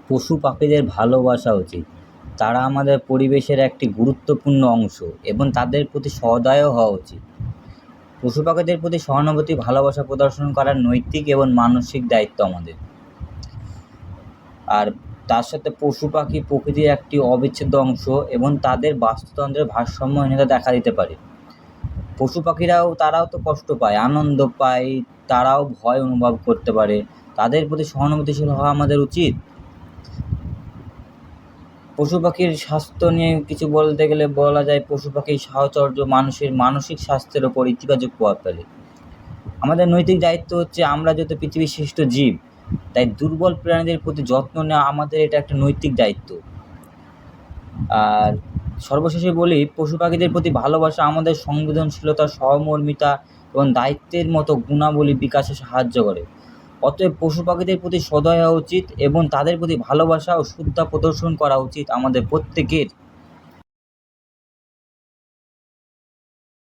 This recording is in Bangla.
পশু পাখিদের ভালোবাসা উচিত। তারা আমাদের পরিবেশের একটি গুরুত্বপূর্ণ অংশ এবং তাদের প্রতি সদয় হওয়া উচিত। পশু পাখিদের প্রতি সহানুভূতি, ভালোবাসা প্রদর্শন করার নৈতিক এবং মানসিক দায়িত্ব আমাদের। আর তার সাথে পশু পাখি প্রকৃতির একটি অবিচ্ছেদ্য অংশ এবং তাদের বাস্তুতন্ত্রের ভারসাম্যহীনতা দেখা দিতে পারে। পশু পাখিরাও তারাও তো কষ্ট পায়, আনন্দ পায়, তারাও ভয় অনুভব করতে পারে। তাদের প্রতি সহানুভূতিশীল হওয়া আমাদের উচিত। পশু পাখির স্বাস্থ্য নিয়ে কিছু বলতে গেলে বলা যায়, পশু পাখির সাহচর্য মানুষের মানসিক স্বাস্থ্যের ওপর ইতিবাচক প্রভাব ফেলে। আমাদের নৈতিক দায়িত্ব হচ্ছে, আমরা যেহেতু পৃথিবীর শ্রেষ্ঠ জীব, তাই দুর্বল প্রাণীদের প্রতি যত্ন নেওয়া আমাদের এটা একটা নৈতিক দায়িত্ব। আর সর্বশেষে বলি, পশু পাখিদের প্রতি ভালোবাসা আমাদের সংবেদনশীলতা, সহমর্মিতা এবং দায়িত্বের মতো গুণাবলী বিকাশে সাহায্য করে। অতএব পশু পাখিদের প্রতি সদয় হওয়া উচিত এবং তাদের প্রতি ভালোবাসা ও শ্রদ্ধা প্রদর্শন করা উচিত আমাদের প্রত্যেকের।